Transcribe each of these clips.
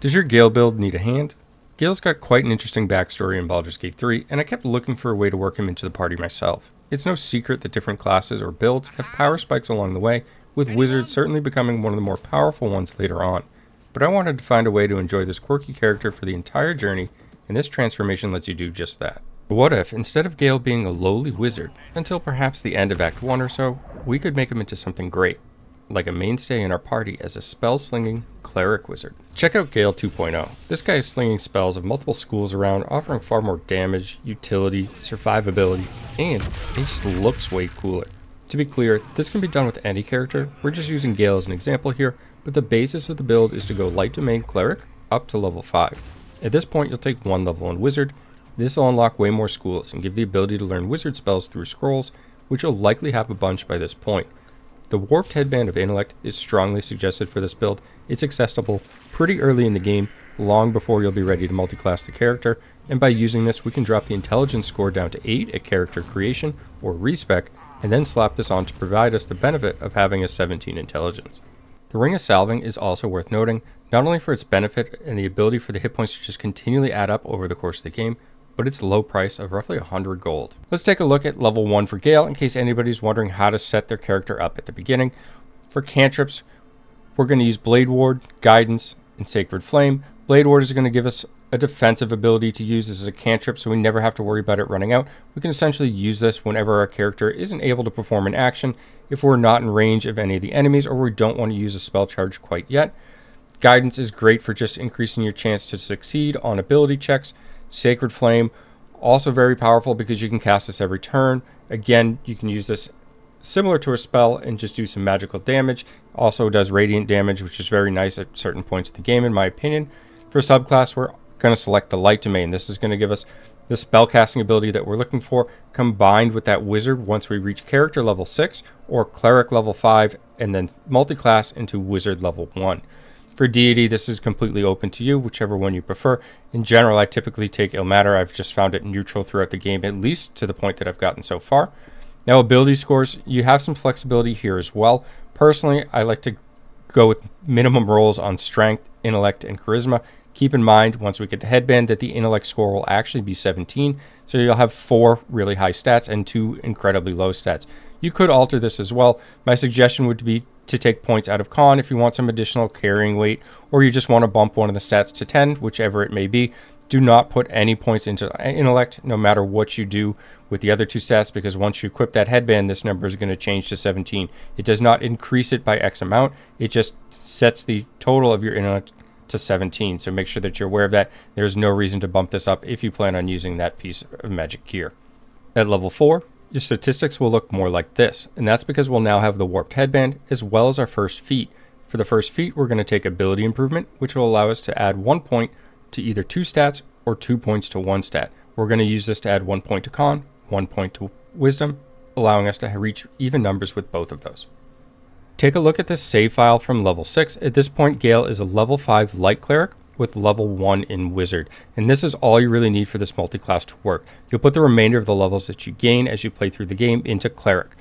Does your Gale build need a hand? Gale's got quite an interesting backstory in Baldur's Gate 3, and I kept looking for a way to work him into the party myself. It's no secret that different classes or builds have power spikes along the way, with Wizards certainly becoming one of the more powerful ones later on. But I wanted to find a way to enjoy this quirky character for the entire journey, and this transformation lets you do just that. But what if, instead of Gale being a lowly wizard, until perhaps the end of Act 1 or so, we could make him into something great, like a mainstay in our party as a spell-slinging Cleric Wizard. Check out Gale 2.0. This guy is slinging spells of multiple schools around, offering far more damage, utility, survivability, and he just looks way cooler. To be clear, this can be done with any character. We're just using Gale as an example here, but the basis of the build is to go light to main Cleric up to level 5. At this point, you'll take 1 level in Wizard. This will unlock way more schools and give the ability to learn Wizard spells through scrolls, which you'll likely have a bunch by this point. The Warped Headband of Intellect is strongly suggested for this build. It's accessible pretty early in the game, long before you'll be ready to multiclass the character, and by using this we can drop the intelligence score down to 8 at character creation or respec, and then slap this on to provide us the benefit of having a 17 intelligence. The Ring of Salving is also worth noting, not only for its benefit and the ability for the hit points to just continually add up over the course of the game, but its low price of roughly 100 gold. Let's take a look at level 1 for Gale in case anybody's wondering how to set their character up at the beginning. For cantrips, we're going to use Blade Ward, Guidance, and Sacred Flame. Blade Ward is going to give us a defensive ability to use this as a cantrip, so we never have to worry about it running out. We can essentially use this whenever our character isn't able to perform an action, if we're not in range of any of the enemies or we don't want to use a spell charge quite yet. Guidance is great for just increasing your chance to succeed on ability checks. Sacred Flame, also very powerful because you can cast this every turn. Again, you can use this similar to a spell and just do some magical damage. Also does radiant damage, which is very nice at certain points of the game in my opinion. For subclass, we're going to select the Light Domain. This is going to give us the spell casting ability that we're looking for, combined with that Wizard once we reach character level 6 or Cleric level 5, and then multiclass into Wizard level 1. For deity, this is completely open to you, whichever one you prefer. In general, I typically take Ilmater. I've just found it neutral throughout the game, at least to the point that I've gotten so far. Now, ability scores, you have some flexibility here as well. Personally, I like to go with minimum rolls on Strength, Intellect, and Charisma. Keep in mind, once we get the headband, that the Intellect score will actually be 17, so you'll have 4 really high stats and 2 incredibly low stats. You could alter this as well. My suggestion would be to take points out of Con if you want some additional carrying weight, or you just want to bump one of the stats to 10, whichever it may be. Do not put any points into Intellect, no matter what you do with the other 2 stats, because once you equip that headband, this number is going to change to 17. It does not increase it by X amount, it just sets the total of your Intellect to 17, so make sure that you're aware of that. There's no reason to bump this up if you plan on using that piece of magic gear. At level 4, your statistics will look more like this, and that's because we'll now have the Warped Headband as well as our first feat. For the first feat, we're going to take Ability Improvement, which will allow us to add 1 point to either 2 stats or 2 points to 1 stat. We're going to use this to add 1 point to Con, 1 point to Wisdom, allowing us to reach even numbers with both of those. Take a look at this save file from level 6. At this point, Gale is a level 5 Light Cleric with level 1 in Wizard, and this is all you really need for this multiclass to work. You'll put the remainder of the levels that you gain as you play through the game into Cleric.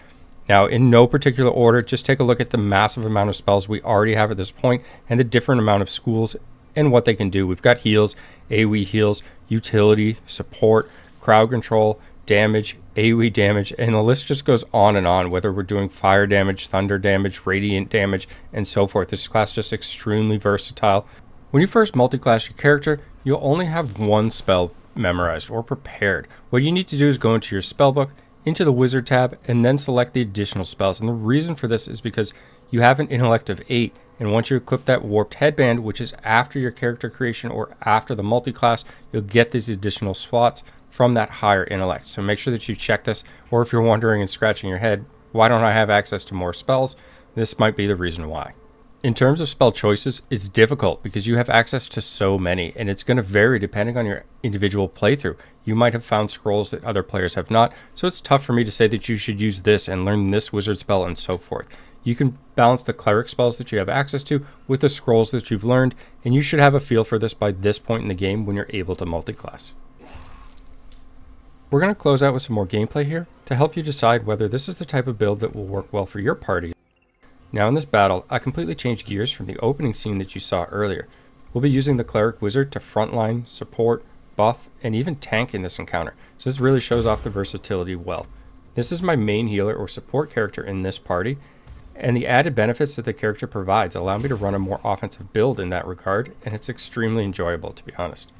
Now, in no particular order, just take a look at the massive amount of spells we already have at this point and the different amount of schools and what they can do. We've got heals, AoE heals, utility, support, crowd control, damage, AoE damage, and the list just goes on and on, whether we're doing fire damage, thunder damage, radiant damage, and so forth. This class is just extremely versatile. When you first multiclass your character, you'll only have 1 spell memorized or prepared. What you need to do is go into your spellbook, into the Wizard tab, and then select the additional spells. And the reason for this is because you have an Intellect of 8, and once you equip that Warped Headband, which is after your character creation or after the multiclass, you'll get these additional slots from that higher Intellect. So make sure that you check this, or if you're wondering and scratching your head, why don't I have access to more spells? This might be the reason why. In terms of spell choices, it's difficult because you have access to so many, and it's going to vary depending on your individual playthrough. You might have found scrolls that other players have not, so it's tough for me to say that you should use this and learn this Wizard spell and so forth. You can balance the Cleric spells that you have access to with the scrolls that you've learned, and you should have a feel for this by this point in the game when you're able to multiclass. We're going to close out with some more gameplay here to help you decide whether this is the type of build that will work well for your party. Now in this battle, I completely changed gears from the opening scene that you saw earlier. We'll be using the Cleric Wizard to frontline, support, buff, and even tank in this encounter, so this really shows off the versatility well. This is my main healer or support character in this party, and the added benefits that the character provides allow me to run a more offensive build in that regard, and it's extremely enjoyable, to be honest.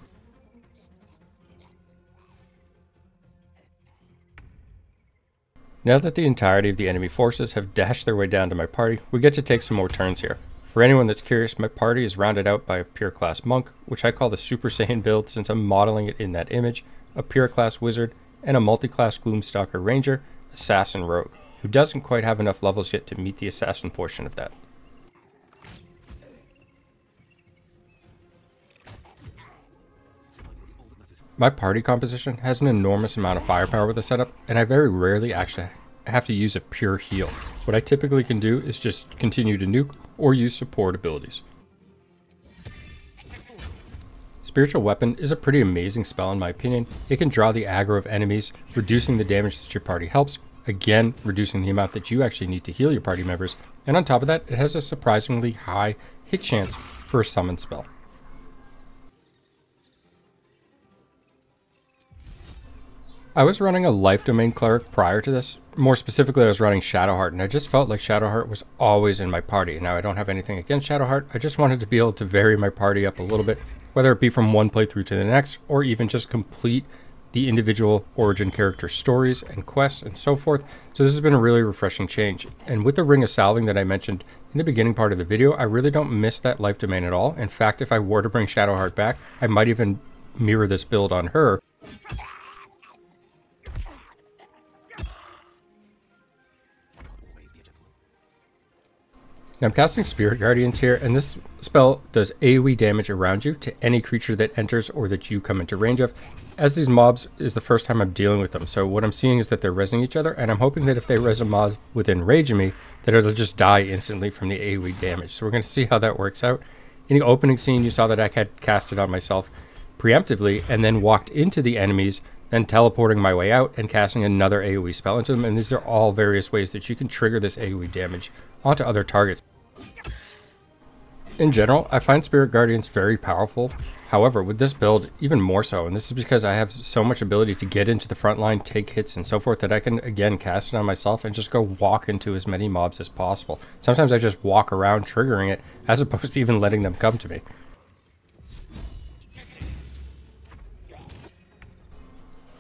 Now that the entirety of the enemy forces have dashed their way down to my party, we get to take some more turns here. For anyone that's curious, my party is rounded out by a pure class monk, which I call the Super Saiyan build since I'm modeling it in that image, a pure class wizard, and a multi-class Gloomstalker ranger, assassin rogue, who doesn't quite have enough levels yet to meet the assassin portion of that. My party composition has an enormous amount of firepower with the setup, and I very rarely actually have to use a pure heal. What I typically can do is just continue to nuke or use support abilities. Spiritual Weapon is a pretty amazing spell in my opinion. It can draw the aggro of enemies, reducing the damage that your party helps, again reducing the amount that you actually need to heal your party members, and on top of that, it has a surprisingly high hit chance for a summon spell. I was running a Life Domain Cleric prior to this. More specifically, I was running Shadowheart, and I just felt like Shadowheart was always in my party. Now, I don't have anything against Shadowheart, I just wanted to be able to vary my party up a little bit, whether it be from one playthrough to the next, or even just complete the individual origin character stories and quests and so forth. So this has been a really refreshing change. And with the Ring of Salving that I mentioned in the beginning part of the video, I really don't miss that Life Domain at all. In fact, if I were to bring Shadowheart back, I might even mirror this build on her. Now I'm casting Spirit Guardians here, and this spell does AoE damage around you to any creature that enters or that you come into range of, as these mobs is the first time I'm dealing with them. So what I'm seeing is that they're rezzing each other, and I'm hoping that if they res a mob within range of me, that it'll just die instantly from the AoE damage. So we're going to see how that works out. In the opening scene, you saw that I had cast it on myself preemptively, and then walked into the enemies, then teleporting my way out and casting another AoE spell into them, and these are all various ways that you can trigger this AoE damage onto other targets. In general, I find Spirit Guardians very powerful. However, with this build, even more so, and this is because I have so much ability to get into the front line, take hits, and so forth, that I can, again, cast it on myself and just go walk into as many mobs as possible. Sometimes I just walk around triggering it, as opposed to even letting them come to me.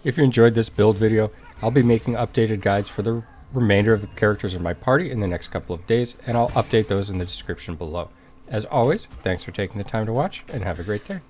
If you enjoyed this build video, I'll be making updated guides for the remainder of the characters in my party in the next couple of days, and I'll update those in the description below. As always, thanks for taking the time to watch, and have a great day.